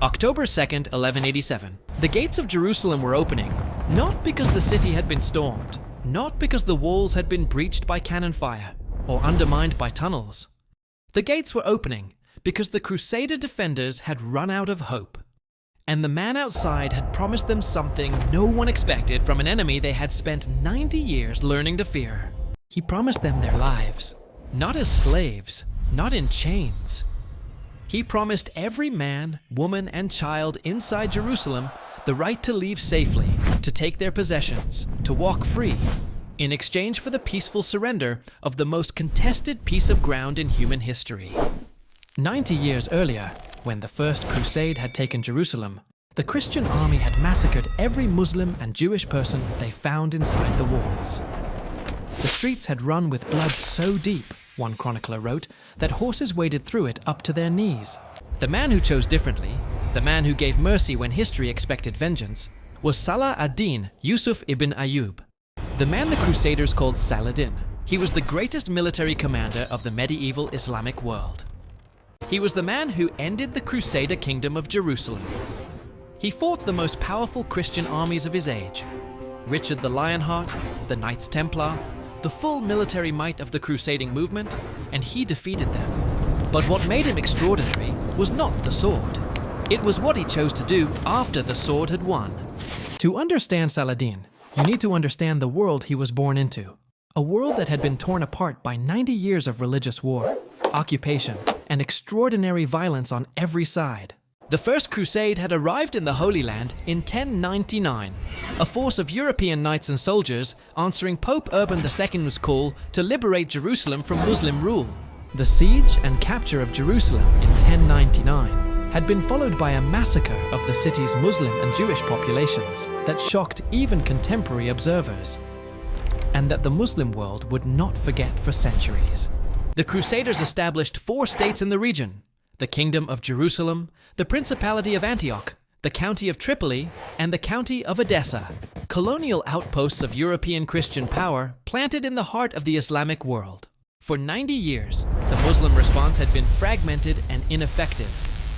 October 2nd, 1187. The gates of Jerusalem were opening, not because the city had been stormed, not because the walls had been breached by cannon fire or undermined by tunnels. The gates were opening because the Crusader defenders had run out of hope. And the man outside had promised them something no one expected from an enemy they had spent 90 years learning to fear. He promised them their lives, not as slaves, not in chains. He promised every man, woman, and child inside Jerusalem the right to leave safely, to take their possessions, to walk free, in exchange for the peaceful surrender of the most contested piece of ground in human history. 90 years earlier, when the First Crusade had taken Jerusalem, the Christian army had massacred every Muslim and Jewish person they found inside the walls. The streets had run with blood so deep, one chronicler wrote, that horses waded through it up to their knees. The man who chose differently, the man who gave mercy when history expected vengeance, was Saladin Yusuf ibn Ayyub, the man the Crusaders called Saladin. He was the greatest military commander of the medieval Islamic world. He was the man who ended the Crusader Kingdom of Jerusalem. He fought the most powerful Christian armies of his age: Richard the Lionheart, the Knights Templar, the full military might of the crusading movement, and he defeated them. But what made him extraordinary was not the sword. It was what he chose to do after the sword had won. To understand Saladin, you need to understand the world he was born into. A world that had been torn apart by 90 years of religious war, occupation, and extraordinary violence on every side. The First Crusade had arrived in the Holy Land in 1099, a force of European knights and soldiers answering Pope Urban II's call to liberate Jerusalem from Muslim rule. The siege and capture of Jerusalem in 1099 had been followed by a massacre of the city's Muslim and Jewish populations that shocked even contemporary observers, and that the Muslim world would not forget for centuries. The Crusaders established 4 states in the region: the Kingdom of Jerusalem, the Principality of Antioch, the County of Tripoli, and the County of Edessa, colonial outposts of European Christian power planted in the heart of the Islamic world. For 90 years, the Muslim response had been fragmented and ineffective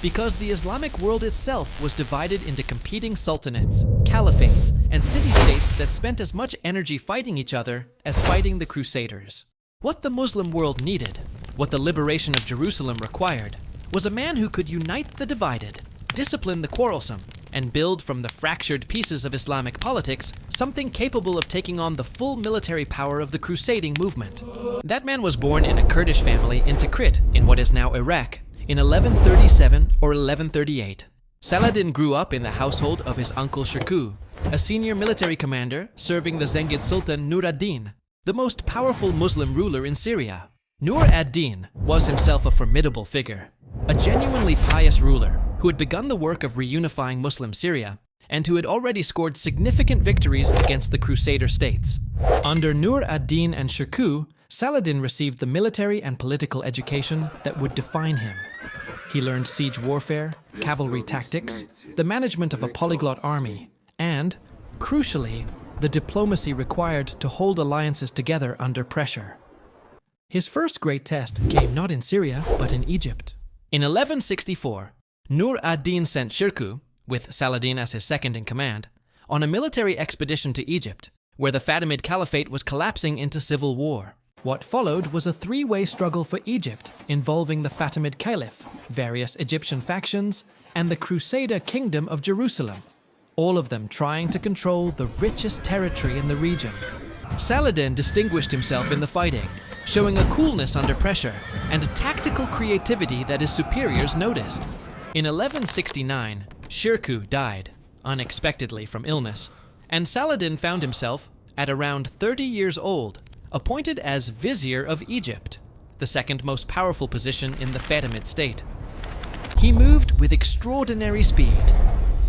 because the Islamic world itself was divided into competing sultanates, caliphates, and city-states that spent as much energy fighting each other as fighting the Crusaders. What the Muslim world needed, what the liberation of Jerusalem required, was a man who could unite the divided, discipline the quarrelsome, and build from the fractured pieces of Islamic politics something capable of taking on the full military power of the crusading movement. That man was born in a Kurdish family in Tikrit, in what is now Iraq, in 1137 or 1138. Saladin grew up in the household of his uncle Shirkuh, a senior military commander serving the Zengid Sultan Nur ad-Din, the most powerful Muslim ruler in Syria. Nur ad-Din was himself a formidable figure, a genuinely pious ruler who had begun the work of reunifying Muslim Syria and who had already scored significant victories against the Crusader states. Under Nur ad-Din and Shirkuh, Saladin received the military and political education that would define him. He learned siege warfare, cavalry tactics, the management of a polyglot army, and, crucially, the diplomacy required to hold alliances together under pressure. His first great test came not in Syria, but in Egypt. In 1164, Nur ad-Din sent Shirkuh, with Saladin as his second in command, on a military expedition to Egypt, where the Fatimid Caliphate was collapsing into civil war. What followed was a 3-way struggle for Egypt, involving the Fatimid Caliph, various Egyptian factions, and the Crusader Kingdom of Jerusalem, all of them trying to control the richest territory in the region. Saladin distinguished himself in the fighting, showing a coolness under pressure and a tactical creativity that his superiors noticed. In 1169, Shirkuh died, unexpectedly from illness, and Saladin found himself, at around 30 years old, appointed as Vizier of Egypt, the second most powerful position in the Fatimid state. He moved with extraordinary speed.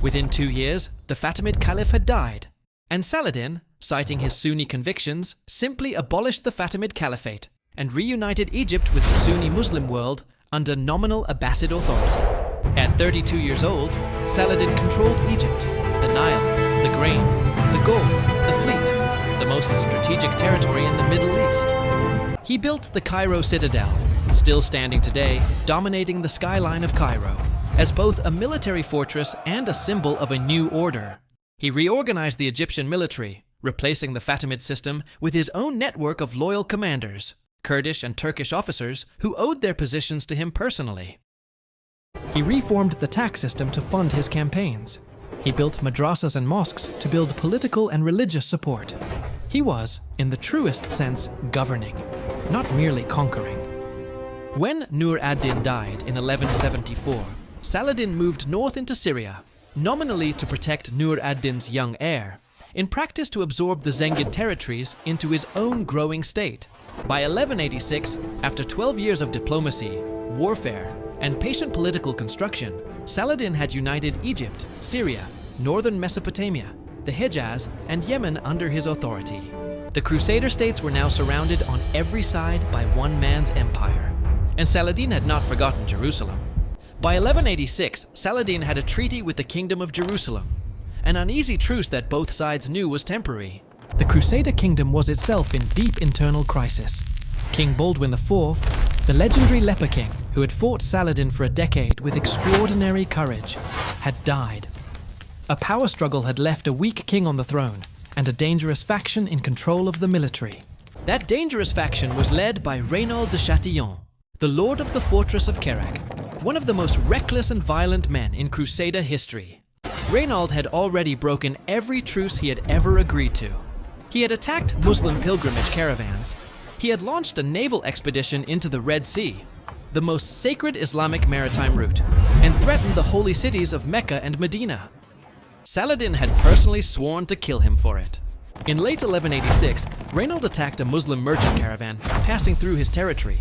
Within 2 years, the Fatimid Caliph had died, and Saladin, citing his Sunni convictions, simply abolished the Fatimid Caliphate and reunited Egypt with the Sunni Muslim world under nominal Abbasid authority. At 32 years old, Saladin controlled Egypt, the Nile, the grain, the gold, the fleet, the most strategic territory in the Middle East. He built the Cairo citadel, still standing today, dominating the skyline of Cairo, as both a military fortress and a symbol of a new order. He reorganized the Egyptian military, replacing the Fatimid system with his own network of loyal commanders, Kurdish and Turkish officers who owed their positions to him personally. He reformed the tax system to fund his campaigns. He built madrasas and mosques to build political and religious support. He was, in the truest sense, governing, not merely conquering. When Nur ad-Din died in 1174, Saladin moved north into Syria, nominally to protect Nur ad-Din's young heir, in practice to absorb the Zengid territories into his own growing state. By 1186, after 12 years of diplomacy, warfare, and patient political construction, Saladin had united Egypt, Syria, northern Mesopotamia, the Hejaz, and Yemen under his authority. The Crusader states were now surrounded on every side by one man's empire, and Saladin had not forgotten Jerusalem. By 1186, Saladin had a treaty with the Kingdom of Jerusalem, an uneasy truce that both sides knew was temporary. The Crusader Kingdom was itself in deep internal crisis. King Baldwin IV, the legendary leper king who had fought Saladin for a decade with extraordinary courage, had died. A power struggle had left a weak king on the throne and a dangerous faction in control of the military. That dangerous faction was led by Raynald de Chatillon, the lord of the fortress of Kerak, one of the most reckless and violent men in Crusader history. Raynald had already broken every truce he had ever agreed to. He had attacked Muslim pilgrimage caravans. He had launched a naval expedition into the Red Sea, the most sacred Islamic maritime route, and threatened the holy cities of Mecca and Medina. Saladin had personally sworn to kill him for it. In late 1186, Raynald attacked a Muslim merchant caravan passing through his territory,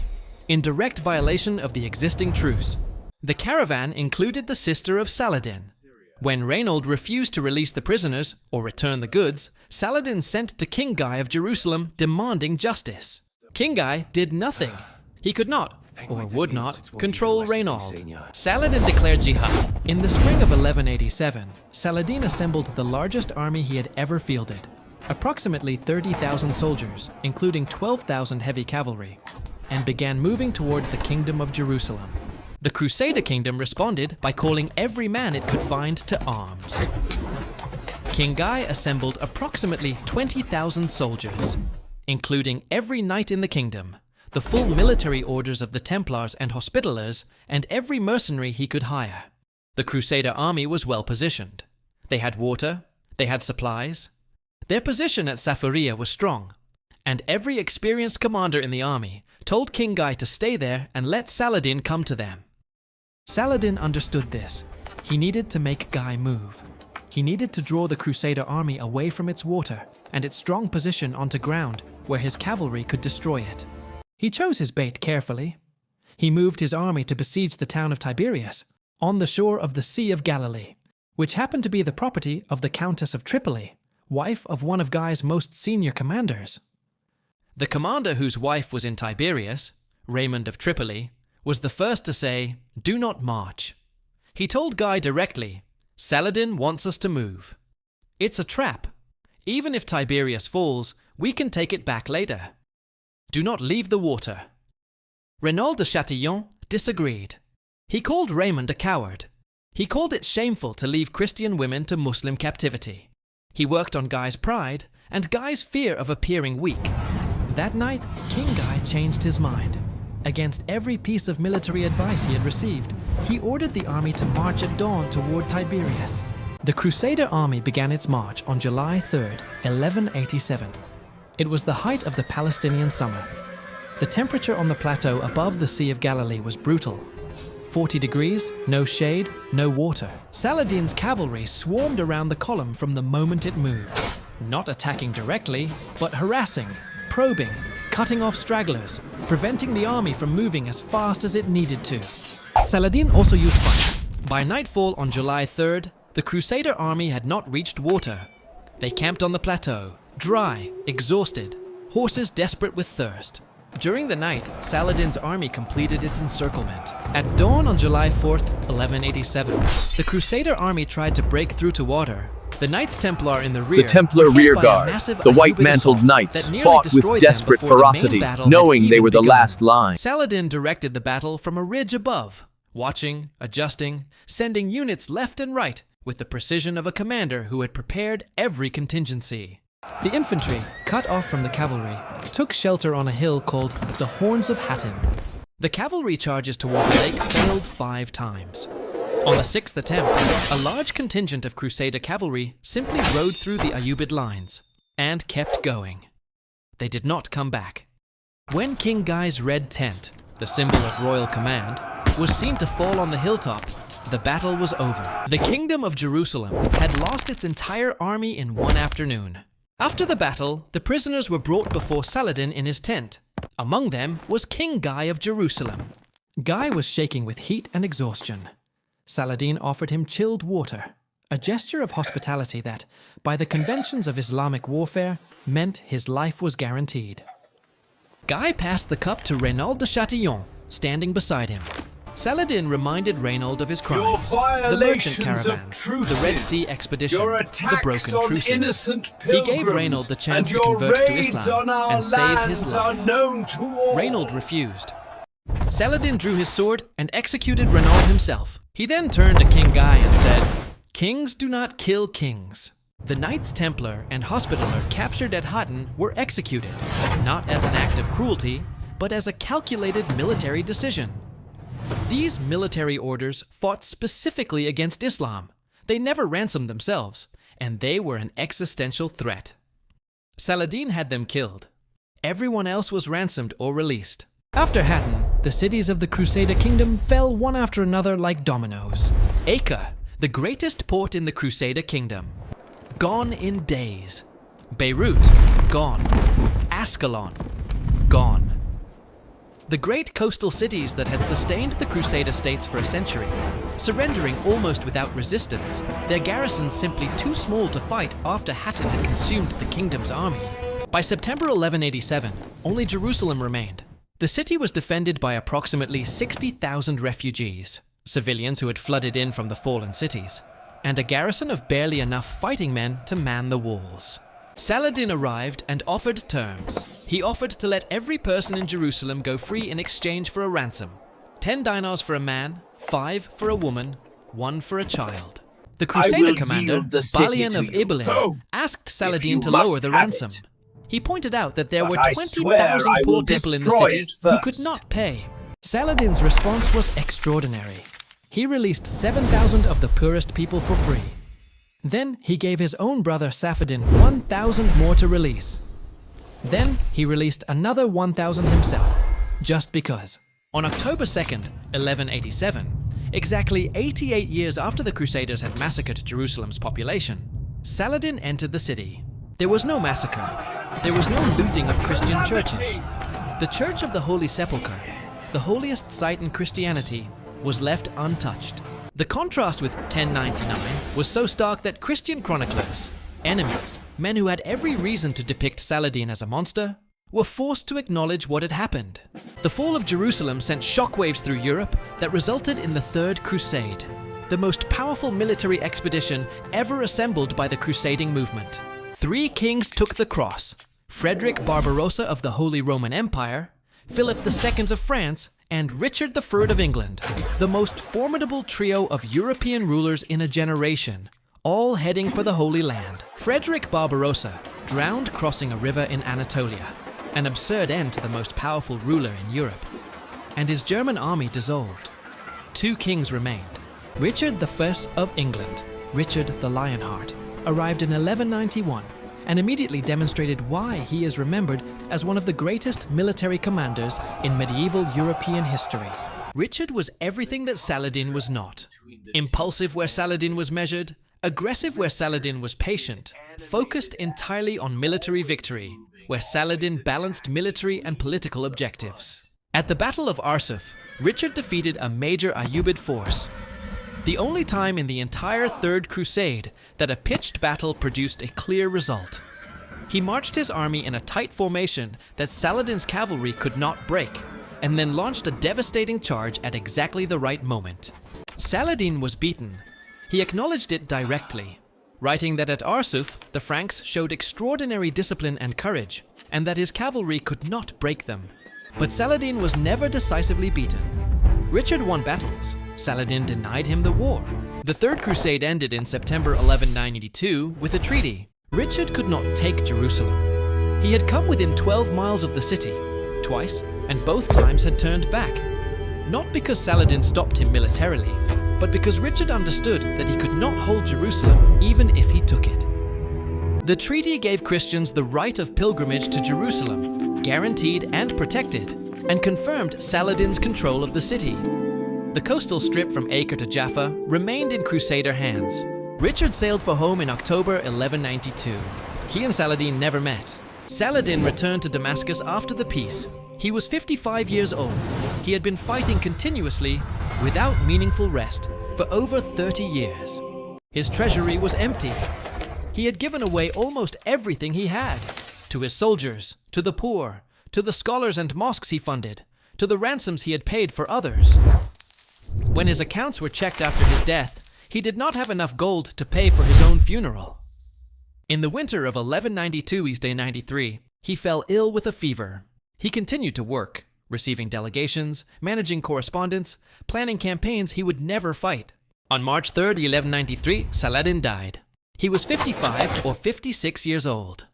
in direct violation of the existing truce. The caravan included the sister of Saladin. When Raynald refused to release the prisoners or return the goods, Saladin sent to King Guy of Jerusalem demanding justice. King Guy did nothing. He could not, or would not, control Raynald. Saladin declared jihad. In the spring of 1187, Saladin assembled the largest army he had ever fielded, approximately 30,000 soldiers, including 12,000 heavy cavalry, and began moving toward the Kingdom of Jerusalem. The Crusader Kingdom responded by calling every man it could find to arms. King Guy assembled approximately 20,000 soldiers, including every knight in the kingdom, the full military orders of the Templars and Hospitallers, and every mercenary he could hire. The Crusader army was well positioned. They had water, they had supplies. Their position at Safaria was strong, and every experienced commander in the army told King Guy to stay there and let Saladin come to them. Saladin understood this. He needed to make Guy move. He needed to draw the Crusader army away from its water and its strong position onto ground where his cavalry could destroy it. He chose his bait carefully. He moved his army to besiege the town of Tiberias, on the shore of the Sea of Galilee, which happened to be the property of the Countess of Tripoli, wife of one of Guy's most senior commanders. The commander whose wife was in Tiberias, Raymond of Tripoli, was the first to say, "Do not march." He told Guy directly, "Saladin wants us to move. It's a trap. Even if Tiberias falls, we can take it back later. Do not leave the water." Raynald de Chatillon disagreed. He called Raymond a coward. He called it shameful to leave Christian women to Muslim captivity. He worked on Guy's pride and Guy's fear of appearing weak. That night, King Guy changed his mind. Against every piece of military advice he had received, he ordered the army to march at dawn toward Tiberias. The Crusader army began its march on July 3rd, 1187. It was the height of the Palestinian summer. The temperature on the plateau above the Sea of Galilee was brutal. 40 degrees, no shade, no water. Saladin's cavalry swarmed around the column from the moment it moved, not attacking directly, but harassing, probing, cutting off stragglers, preventing the army from moving as fast as it needed to. Saladin also used fire. By nightfall on July 3rd, the Crusader army had not reached water. They camped on the plateau, dry, exhausted, horses desperate with thirst. During the night, Saladin's army completed its encirclement. At dawn on July 4th, 1187, the Crusader army tried to break through to water, The Knights Templar in the The rear Templar were hit rear by a guard, massive the Ayyubid white-mantled assault knights, that nearly fought with destroyed them desperate before the main ferocity, battle had knowing they even were the begun. last line. Saladin directed the battle from a ridge above, watching, adjusting, sending units left and right with the precision of a commander who had prepared every contingency. The infantry, cut off from the cavalry, took shelter on a hill called the Horns of Hattin. The cavalry charges toward the lake failed 5 times. On the 6th attempt, a large contingent of Crusader cavalry simply rode through the Ayyubid lines and kept going. They did not come back. When King Guy's red tent, the symbol of royal command, was seen to fall on the hilltop, the battle was over. The Kingdom of Jerusalem had lost its entire army in one afternoon. After the battle, the prisoners were brought before Saladin in his tent. Among them was King Guy of Jerusalem. Guy was shaking with heat and exhaustion. Saladin offered him chilled water, a gesture of hospitality that, by the conventions of Islamic warfare, meant his life was guaranteed. Guy passed the cup to Raynald de Chatillon, standing beside him. Saladin reminded Raynald of his crimes, the merchant caravans, the Red Sea expedition, the broken truces. He gave Raynald the chance to convert to Islam and save his life. Raynald refused. Saladin drew his sword and executed Raynald himself. He then turned to King Guy and said, "Kings do not kill kings." The Knights Templar and Hospitaller captured at Hattin were executed, not as an act of cruelty, but as a calculated military decision. These military orders fought specifically against Islam. They never ransomed themselves, and they were an existential threat. Saladin had them killed. Everyone else was ransomed or released. After Hattin, the cities of the Crusader Kingdom fell one after another like dominoes. Acre, the greatest port in the Crusader Kingdom, gone in days. Beirut, gone. Ascalon, gone. The great coastal cities that had sustained the Crusader states for a century, surrendering almost without resistance, their garrisons simply too small to fight after Hattin had consumed the kingdom's army. By September 1187, only Jerusalem remained. The city was defended by approximately 60,000 refugees, civilians who had flooded in from the fallen cities, and a garrison of barely enough fighting men to man the walls. Saladin arrived and offered terms. He offered to let every person in Jerusalem go free in exchange for a ransom. 10 dinars for a man, 5 for a woman, 1 for a child. The Crusader commander, Balian of Ibelin, asked Saladin to lower the ransom. He pointed out that there were 20,000 poor people in the city who could not pay. Saladin's response was extraordinary. He released 7,000 of the poorest people for free. Then he gave his own brother Saladin 1,000 more to release. Then he released another 1,000 himself, just because. On October 2nd, 1187, exactly 88 years after the Crusaders had massacred Jerusalem's population, Saladin entered the city. There was no massacre. There was no looting of Christian churches. The Church of the Holy Sepulchre, the holiest site in Christianity, was left untouched. The contrast with 1099 was so stark that Christian chroniclers, enemies, men who had every reason to depict Saladin as a monster, were forced to acknowledge what had happened. The fall of Jerusalem sent shockwaves through Europe that resulted in the Third Crusade, the most powerful military expedition ever assembled by the crusading movement. 3 kings took the cross: Frederick Barbarossa of the Holy Roman Empire, Philip II of France, and Richard III of England, the most formidable trio of European rulers in a generation, all heading for the Holy Land. Frederick Barbarossa drowned crossing a river in Anatolia, an absurd end to the most powerful ruler in Europe, and his German army dissolved. 2 kings remained. Richard I of England, Richard the Lionheart, arrived in 1191 and immediately demonstrated why he is remembered as one of the greatest military commanders in medieval European history. Richard was everything that Saladin was not. Impulsive where Saladin was measured, aggressive where Saladin was patient, focused entirely on military victory, where Saladin balanced military and political objectives. At the Battle of Arsuf, Richard defeated a major Ayyubid force, the only time in the entire Third Crusade that a pitched battle produced a clear result. He marched his army in a tight formation that Saladin's cavalry could not break, and then launched a devastating charge at exactly the right moment. Saladin was beaten. He acknowledged it directly. writing that at Arsuf, the Franks showed extraordinary discipline and courage, and that his cavalry could not break them. But Saladin was never decisively beaten. Richard won battles. Saladin denied him the war. The Third Crusade ended in September 1182 with a treaty. Richard could not take Jerusalem. He had come within 12 miles of the city, twice, and both times had turned back. Not because Saladin stopped him militarily, but because Richard understood that he could not hold Jerusalem even if he took it. The treaty gave Christians the right of pilgrimage to Jerusalem, guaranteed and protected, and confirmed Saladin's control of the city. The coastal strip from Acre to Jaffa remained in Crusader hands. Richard sailed for home in October 1192. He and Saladin never met. Saladin returned to Damascus after the peace. He was 55 years old. He had been fighting continuously, without meaningful rest, for over 30 years. His treasury was empty. He had given away almost everything he had. To his soldiers, to the poor, to the scholars and mosques he funded, to the ransoms he had paid for others. When his accounts were checked after his death, he did not have enough gold to pay for his own funeral. In the winter of 1192-93, he fell ill with a fever. He continued to work, receiving delegations, managing correspondence, planning campaigns he would never fight. On March 3, 1193, Saladin died. He was 55 or 56 years old.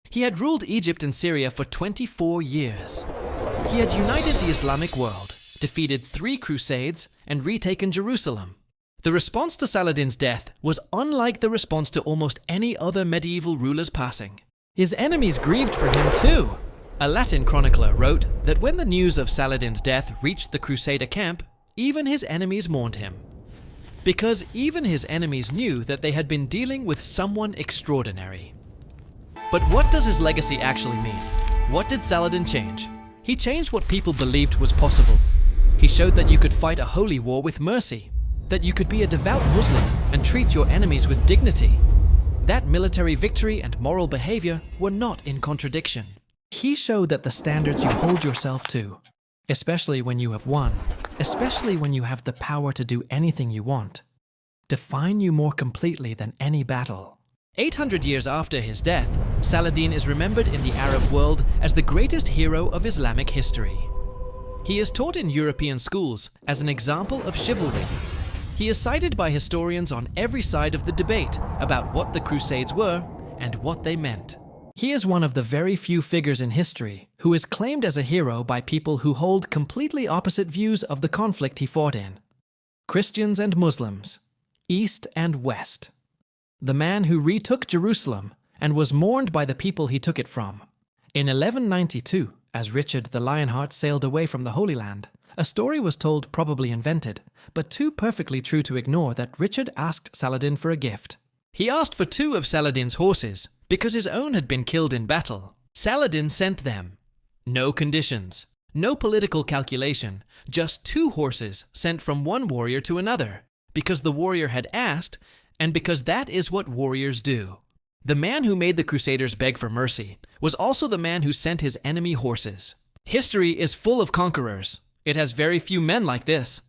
He had ruled Egypt and Syria for 24 years. He had united the Islamic world, defeated 3 crusades, and retaken Jerusalem. The response to Saladin's death was unlike the response to almost any other medieval ruler's passing. His enemies grieved for him too. A Latin chronicler wrote that when the news of Saladin's death reached the Crusader camp, even his enemies mourned him. Because even his enemies knew that they had been dealing with someone extraordinary. But what does his legacy actually mean? What did Saladin change? He changed what people believed was possible. He showed that you could fight a holy war with mercy, that you could be a devout Muslim and treat your enemies with dignity. That military victory and moral behavior were not in contradiction. He showed that the standards you hold yourself to, especially when you have won, especially when you have the power to do anything you want, define you more completely than any battle. 800 years after his death, Saladin is remembered in the Arab world as the greatest hero of Islamic history. He is taught in European schools as an example of chivalry. He is cited by historians on every side of the debate about what the Crusades were and what they meant. He is one of the very few figures in history who is claimed as a hero by people who hold completely opposite views of the conflict he fought in. Christians and Muslims, East and West. The man who retook Jerusalem and was mourned by the people he took it from. In 1192, as Richard the Lionheart sailed away from the Holy Land, a story was told, probably invented, but too perfectly true to ignore, that Richard asked Saladin for a gift. He asked for 2 of Saladin's horses because his own had been killed in battle. Saladin sent them. No conditions, no political calculation, just 2 horses sent from one warrior to another, because the warrior had asked, and because that is what warriors do. The man who made the Crusaders beg for mercy was also the man who sent his enemy horses. History is full of conquerors. It has very few men like this.